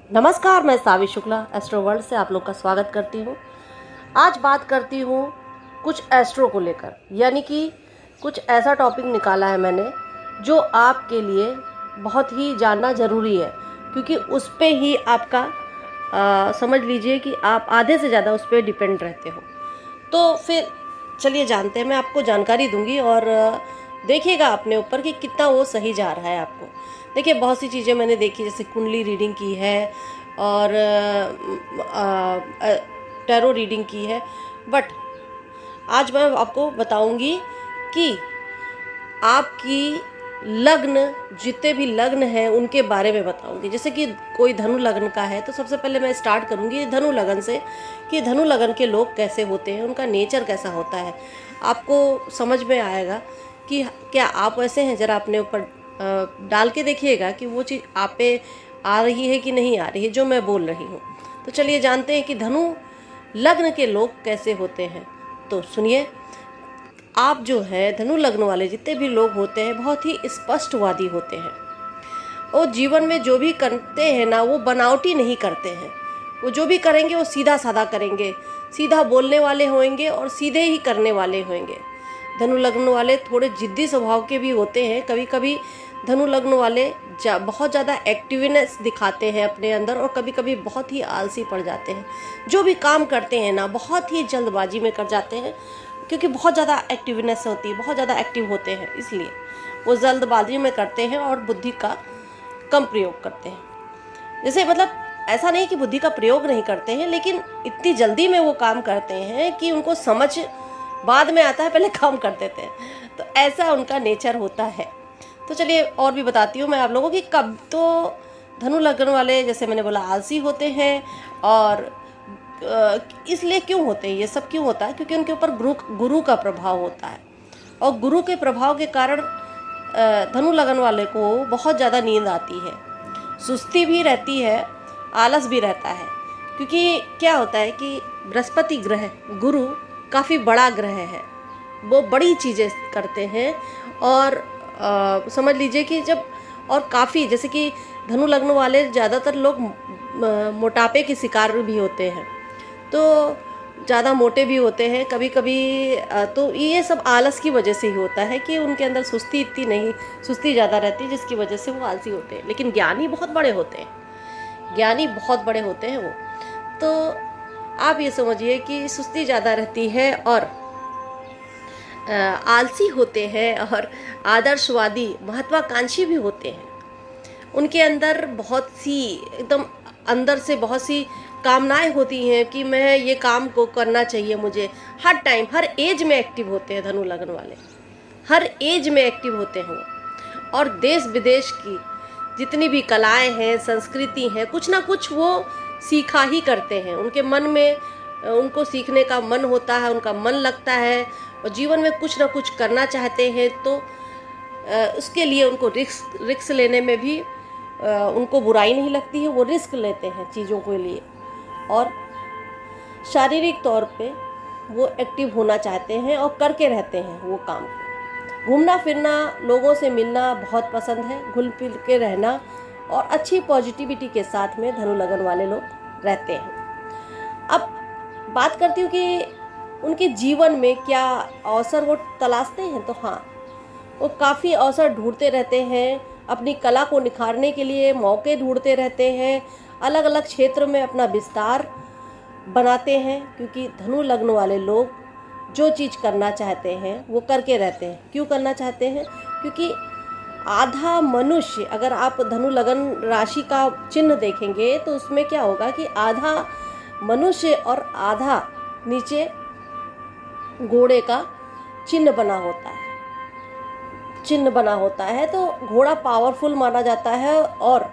नमस्कार, मैं सावी Shukla astro world से आप लोग का स्वागत करती हूँ। आज बात करती हूँ कुछ एस्ट्रो को लेकर, यानी कि कुछ ऐसा टॉपिक निकाला है मैंने जो आपके लिए बहुत ही जानना ज़रूरी है, क्योंकि उस पे ही आपका समझ लीजिए कि आप आधे से ज़्यादा उस पर डिपेंड रहते हो। तो फिर चलिए जानते हैं, मैं आपको जानकारी दूंगी और देखिएगा अपने ऊपर कि कितना वो सही जा रहा है आपको। देखिए, बहुत सी चीज़ें मैंने देखी, जैसे कुंडली रीडिंग की है और टैरो रीडिंग की है, बट आज मैं आपको बताऊंगी कि आपकी लग्न, जितने भी लग्न हैं उनके बारे में बताऊंगी। जैसे कि कोई धनु लग्न का है तो सबसे पहले मैं स्टार्ट करूंगी धनु लग्न से कि धनु लग्न के लोग कैसे होते हैं, उनका नेचर कैसा होता है। आपको समझ में आएगा कि क्या आप वैसे हैं। ज़रा अपने ऊपर डाल के देखिएगा कि वो चीज़ आप पे आ रही है कि नहीं आ रही है जो मैं बोल रही हूँ। तो चलिए जानते हैं कि धनु लग्न के लोग कैसे होते हैं। तो सुनिए, आप जो है धनु लग्न वाले जितने भी लोग होते हैं बहुत ही स्पष्टवादी होते हैं। वो जीवन में जो भी करते हैं ना, वो बनावटी नहीं करते हैं। वो जो भी करेंगे वो सीधा साधा करेंगे, सीधा बोलने वाले होंगे और सीधे ही करने वाले होंगे। धनु लग्न वाले थोड़े जिद्दी स्वभाव के भी होते हैं। कभी कभी धनु लग्न वाले बहुत ज़्यादा एक्टिवनेस दिखाते हैं अपने अंदर, और कभी कभी बहुत ही आलसी पड़ जाते हैं। जो भी काम करते हैं ना, बहुत ही जल्दबाजी में कर जाते हैं, क्योंकि बहुत ज़्यादा एक्टिवनेस होती है, बहुत ज़्यादा एक्टिव होते हैं, इसलिए वो जल्दबाजी में करते हैं और बुद्धि का कम प्रयोग करते हैं। जैसे मतलब ऐसा नहीं कि बुद्धि का प्रयोग नहीं करते हैं, लेकिन इतनी जल्दी में वो काम करते हैं कि उनको समझ बाद में आता है, पहले काम कर देते हैं। तो ऐसा उनका नेचर होता है। तो चलिए और भी बताती हूँ मैं आप लोगों की। कब तो धनु लग्न वाले, जैसे मैंने बोला, आलसी होते हैं। और इसलिए क्यों होते हैं, ये सब क्यों होता है? क्योंकि उनके ऊपर गुरु का प्रभाव होता है, और गुरु के प्रभाव के कारण धनु लग्न वाले को बहुत ज़्यादा नींद आती है, सुस्ती भी रहती है, आलस भी रहता है। क्योंकि क्या होता है कि बृहस्पति ग्रह, गुरु काफ़ी बड़ा ग्रह है, वो बड़ी चीज़ें करते हैं। और समझ लीजिए कि जब, और काफ़ी, जैसे कि धनु लग्न वाले ज़्यादातर लोग मोटापे के शिकार भी होते हैं, तो ज़्यादा मोटे भी होते हैं कभी कभी। तो ये सब आलस की वजह से ही होता है कि उनके अंदर सुस्ती इतनी नहीं, सुस्ती ज़्यादा रहती है, जिसकी वजह से वो आलसी होते हैं। लेकिन ज्ञानी बहुत बड़े होते हैं, ज्ञानी बहुत बड़े होते हैं वो। तो आप ये समझिए कि सुस्ती ज़्यादा रहती है और आलसी होते हैं, और आदर्शवादी, महत्वाकांक्षी भी होते हैं। उनके अंदर बहुत सी, एकदम अंदर से बहुत सी कामनाएं होती हैं कि मैं ये काम को करना चाहिए मुझे। हर टाइम, हर एज में एक्टिव होते हैं धनु लग्न वाले, हर एज में एक्टिव होते हैं वो। और देश विदेश की जितनी भी कलाएं हैं, संस्कृति हैं, कुछ ना कुछ वो सीखा ही करते हैं। उनके मन में, उनको सीखने का मन होता है, उनका मन लगता है, और जीवन में कुछ ना कुछ करना चाहते हैं। तो उसके लिए उनको रिस्क लेने में भी उनको बुराई नहीं लगती है। वो रिस्क लेते हैं चीज़ों के लिए, और शारीरिक तौर पे वो एक्टिव होना चाहते हैं और करके रहते हैं वो काम को। घूमना फिरना, लोगों से मिलना बहुत पसंद है, घुल फिर के रहना, और अच्छी पॉजिटिविटी के साथ में धनु लग्न वाले लोग रहते हैं। अब बात करती हूँ कि उनके जीवन में क्या अवसर वो तलाशते हैं। तो हाँ, वो काफ़ी अवसर ढूंढते रहते हैं, अपनी कला को निखारने के लिए मौके ढूंढते रहते हैं, अलग अलग क्षेत्र में अपना विस्तार बनाते हैं। क्योंकि धनु लग्न वाले लोग जो चीज़ करना चाहते हैं वो करके रहते हैं। क्यों करना चाहते हैं? क्योंकि आधा मनुष्य, अगर आप धनु लग्न राशि का चिन्ह देखेंगे तो उसमें क्या होगा कि आधा मनुष्य और आधा नीचे घोड़े का चिन्ह बना होता है, चिन्ह बना होता है। तो घोड़ा पावरफुल माना जाता है और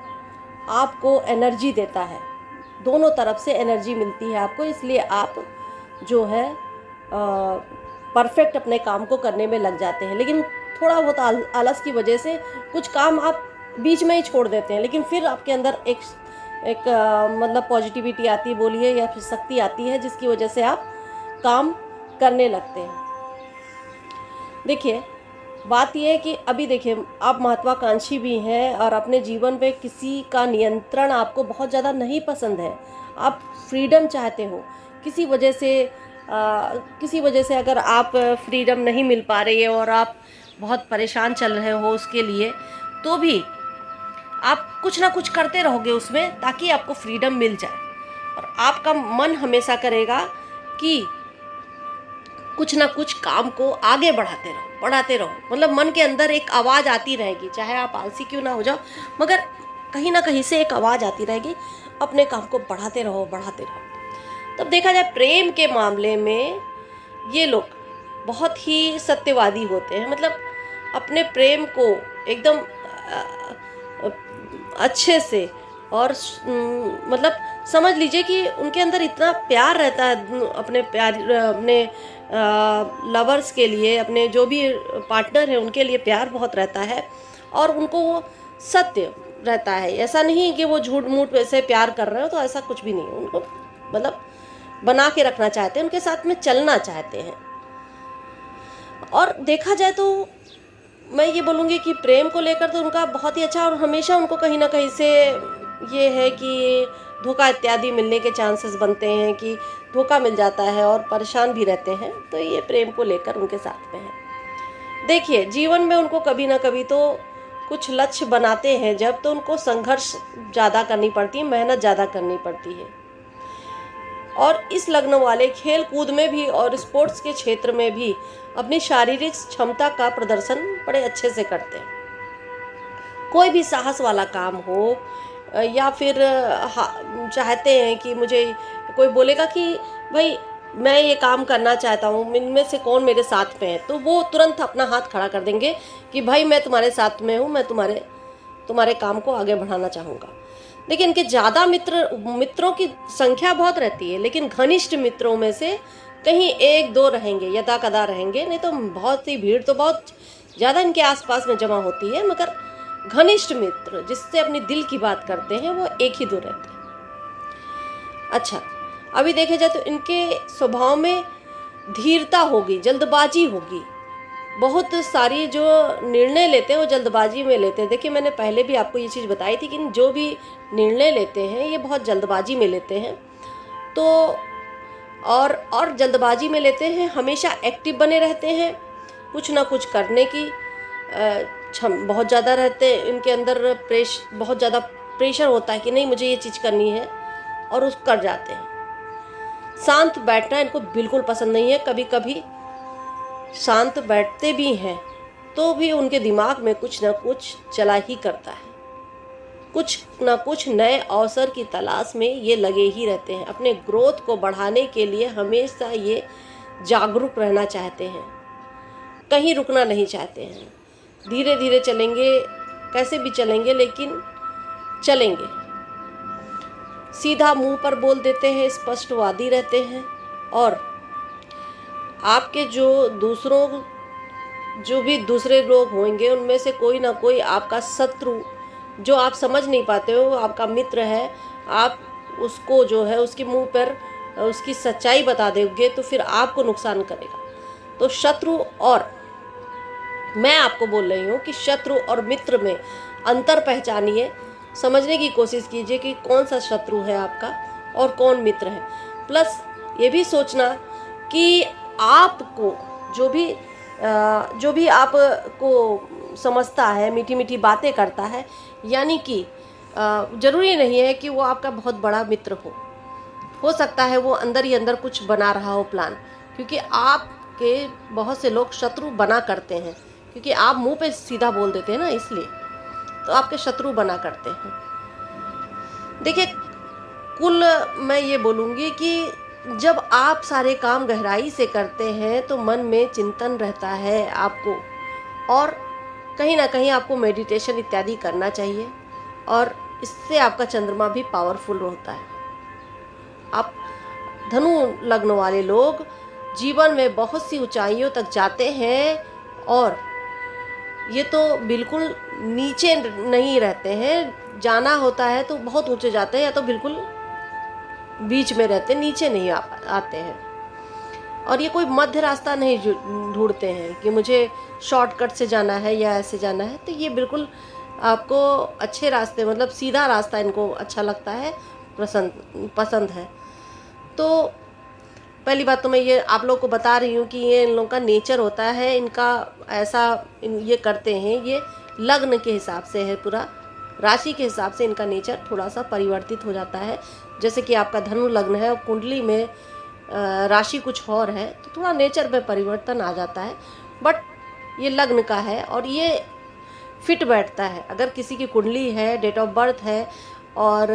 आपको एनर्जी देता है, दोनों तरफ से एनर्जी मिलती है आपको। इसलिए आप जो है परफेक्ट अपने काम को करने में लग जाते हैं। लेकिन थोड़ा बहुत आलस की वजह से कुछ काम आप बीच में ही छोड़ देते हैं, लेकिन फिर आपके अंदर एक मतलब पॉजिटिविटी आती है, बोलिए, या फिर शक्ति आती है, जिसकी वजह से आप काम करने लगते हैं। देखिए, बात यह है कि अभी देखिए, आप महत्वाकांक्षी भी हैं और अपने जीवन पे किसी का नियंत्रण आपको बहुत ज़्यादा नहीं पसंद है। आप फ्रीडम चाहते हो। किसी वजह से अगर आप फ्रीडम नहीं मिल पा रही है और आप बहुत परेशान चल रहे हो उसके लिए, तो भी आप कुछ ना कुछ करते रहोगे उसमें, ताकि आपको फ्रीडम मिल जाए। और आपका मन हमेशा करेगा कि कुछ ना कुछ काम को आगे बढ़ाते रहो। मतलब मन के अंदर एक आवाज़ आती रहेगी, चाहे आप आलसी क्यों ना हो जाओ, मगर कहीं ना कहीं से एक आवाज़ आती रहेगी, अपने काम को बढ़ाते रहो। तब देखा जाए प्रेम के मामले में ये लोग बहुत ही सत्यवादी होते हैं। मतलब अपने प्रेम को एकदम अच्छे से और मतलब समझ लीजिए कि उनके अंदर इतना प्यार रहता है अपने लवर्स के लिए, अपने जो भी पार्टनर है उनके लिए प्यार बहुत रहता है, और उनको वो सत्य रहता है। ऐसा नहीं कि वो झूठ मूठ वैसे प्यार कर रहे हो, तो ऐसा कुछ भी नहीं है। उनको मतलब बना के रखना चाहते हैं, उनके साथ में चलना चाहते हैं। और देखा जाए तो मैं ये बोलूँगी कि प्रेम को लेकर तो उनका बहुत ही अच्छा, और हमेशा उनको कहीं ना कहीं से ये है कि धोखा इत्यादि मिलने के चांसेस बनते हैं, कि धोखा मिल जाता है और परेशान भी रहते हैं। तो ये प्रेम को लेकर उनके साथ में है। देखिए, जीवन में उनको कभी ना कभी तो कुछ लक्ष्य बनाते हैं जब, तो उनको संघर्ष ज़्यादा करनी पड़ती है, मेहनत ज़्यादा करनी पड़ती है। और इस लग्न वाले खेल कूद में भी और स्पोर्ट्स के क्षेत्र में भी अपनी शारीरिक क्षमता का प्रदर्शन बड़े अच्छे से करते हैं। कोई भी साहस वाला काम हो, या फिर चाहते हैं कि मुझे कोई बोलेगा कि भाई मैं ये काम करना चाहता हूँ, इनमें से कौन मेरे साथ में है, तो वो तुरंत अपना हाथ खड़ा कर देंगे कि भाई मैं तुम्हारे साथ में हूँ, मैं तुम्हारे काम को आगे बढ़ाना चाहूँगा। देखिए, इनके ज़्यादा मित्रों की संख्या बहुत रहती है, लेकिन घनिष्ठ मित्रों में से कहीं एक दो रहेंगे, यदा कदा रहेंगे, नहीं तो बहुत सी भीड़ तो बहुत ज़्यादा इनके आसपास में जमा होती है। मगर घनिष्ठ मित्र जिससे अपनी दिल की बात करते हैं वो एक ही दो रहते हैं। अच्छा, अभी देखे जाए तो इनके स्वभाव में धीरता होगी, जल्दबाजी होगी। बहुत सारी जो निर्णय लेते हैं वो जल्दबाजी में लेते हैं। देखिए, मैंने पहले भी आपको ये चीज़ बताई थी कि जो भी निर्णय लेते हैं ये बहुत जल्दबाजी में लेते हैं। तो और जल्दबाजी में लेते हैं, हमेशा एक्टिव बने रहते हैं, कुछ ना कुछ करने की बहुत ज़्यादा रहते हैं इनके अंदर। बहुत ज़्यादा प्रेशर होता है कि नहीं मुझे ये चीज़ करनी है, और उस कर जाते हैं। शांत बैठना इनको बिल्कुल पसंद नहीं है। कभी कभी शांत बैठते भी हैं तो भी उनके दिमाग में कुछ ना कुछ चला ही करता है। कुछ ना कुछ नए अवसर की तलाश में ये लगे ही रहते हैं। अपने ग्रोथ को बढ़ाने के लिए हमेशा ये जागरूक रहना चाहते हैं, कहीं रुकना नहीं चाहते हैं। धीरे धीरे चलेंगे, कैसे भी चलेंगे, लेकिन चलेंगे। सीधा मुंह पर बोल देते हैं, स्पष्टवादी रहते हैं। और आपके जो भी दूसरे लोग होंगे उनमें से कोई ना कोई आपका शत्रु जो आप समझ नहीं पाते हो, आपका मित्र है, आप उसको जो है उसके मुंह पर उसकी सच्चाई बता दोगे तो फिर आपको नुकसान करेगा। तो शत्रु, और मैं आपको बोल रही हूँ कि शत्रु और मित्र में अंतर पहचानिए, समझने की कोशिश कीजिए कि कौन सा शत्रु है आपका और कौन मित्र है। प्लस ये भी सोचना कि आपको जो भी आपको समझता है, मीठी मीठी बातें करता है, यानी कि ज़रूरी नहीं है कि वो आपका बहुत बड़ा मित्र हो सकता है वो अंदर ही अंदर कुछ बना रहा हो प्लान, क्योंकि आपके बहुत से लोग शत्रु बना करते हैं, क्योंकि आप मुंह पे सीधा बोल देते हैं ना, इसलिए तो आपके शत्रु बना करते हैं। देखिए, कुल मैं ये बोलूँगी कि जब आप सारे काम गहराई से करते हैं तो मन में चिंतन रहता है आपको, और कहीं ना कहीं आपको मेडिटेशन इत्यादि करना चाहिए, और इससे आपका चंद्रमा भी पावरफुल होता है। आप धनु लग्न वाले लोग जीवन में बहुत सी ऊंचाइयों तक जाते हैं, और ये तो बिल्कुल नीचे नहीं रहते हैं। जाना होता है तो बहुत ऊंचे जाते हैं, या तो बिल्कुल बीच में रहते हैं, नीचे नहीं आते हैं। और ये कोई मध्य रास्ता नहीं ढूंढते हैं कि मुझे शॉर्टकट से जाना है या ऐसे जाना है। तो ये बिल्कुल आपको अच्छे रास्ते, मतलब सीधा रास्ता इनको अच्छा लगता है, पसंद है। तो पहली बात तो मैं ये आप लोग को बता रही हूँ कि ये इन लोगों का नेचर होता है, इनका ऐसा ये करते हैं, ये लग्न के हिसाब से है, पूरा राशि के हिसाब से इनका नेचर थोड़ा सा परिवर्तित हो जाता है। जैसे कि आपका धनु लग्न है और कुंडली में राशि कुछ और है, तो थोड़ा नेचर में परिवर्तन आ जाता है। बट ये लग्न का है और ये फिट बैठता है। अगर किसी की कुंडली है, डेट ऑफ बर्थ है और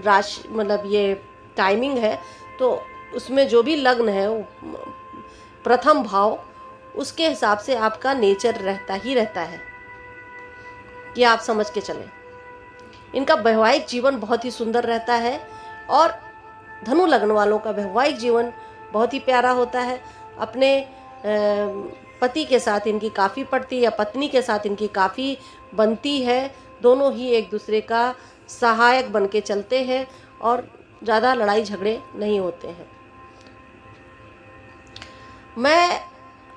राशि मतलब ये टाइमिंग है, तो उसमें जो भी लग्न है वो प्रथम भाव, उसके हिसाब से आपका नेचर रहता ही रहता है, कि आप समझ के चलें। इनका वैवाहिक जीवन बहुत ही सुंदर रहता है और धनु लग्न वालों का वैवाहिक जीवन बहुत ही प्यारा होता है। अपने पति के साथ इनकी काफ़ी पड़ती या पत्नी के साथ इनकी काफ़ी बनती है। दोनों ही एक दूसरे का सहायक बन के चलते हैं और ज़्यादा लड़ाई झगड़े नहीं होते हैं। मैं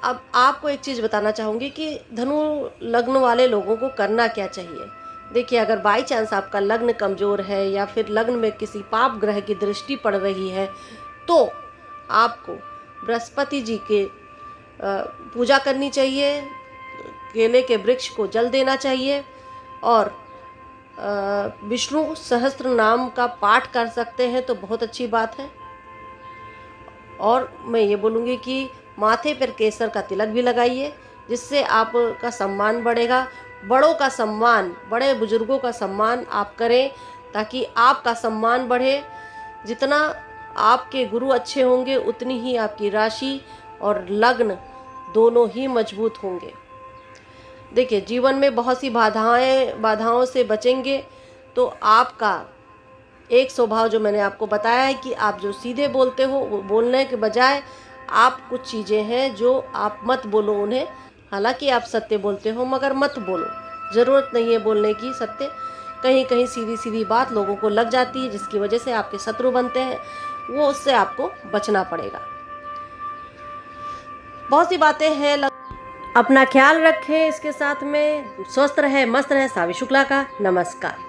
अब आपको एक चीज़ बताना चाहूँगी कि धनु लग्न वाले लोगों को करना क्या चाहिए। देखिए, अगर बाई चांस आपका लग्न कमज़ोर है या फिर लग्न में किसी पाप ग्रह की दृष्टि पड़ रही है, तो आपको बृहस्पति जी के पूजा करनी चाहिए, केले के वृक्ष को जल देना चाहिए और विष्णु सहस्त्र नाम का पाठ कर सकते हैं तो बहुत अच्छी बात है। और मैं ये बोलूँगी कि माथे पर केसर का तिलक भी लगाइए, जिससे आपका सम्मान बढ़ेगा। बड़ों का सम्मान, बड़े बुजुर्गों का सम्मान आप करें ताकि आपका सम्मान बढ़े। जितना आपके गुरु अच्छे होंगे उतनी ही आपकी राशि और लग्न दोनों ही मजबूत होंगे। देखिए, जीवन में बहुत सी बाधाओं से बचेंगे तो आपका एक स्वभाव जो मैंने आपको बताया है कि आप जो सीधे बोलते हो, वो बोलने के बजाय आप कुछ चीज़ें हैं जो आप मत बोलो उन्हें। हालांकि आप सत्य बोलते हो मगर मत बोलो, ज़रूरत नहीं है बोलने की सत्य। कहीं कहीं सीधी सीधी बात लोगों को लग जाती है, जिसकी वजह से आपके शत्रु बनते हैं, वो उससे आपको बचना पड़ेगा। बहुत सी बातें हैं। अपना ख्याल रखें। इसके साथ में स्वस्थ रहे, मस्त रहे। सावी शुक्ला का नमस्कार।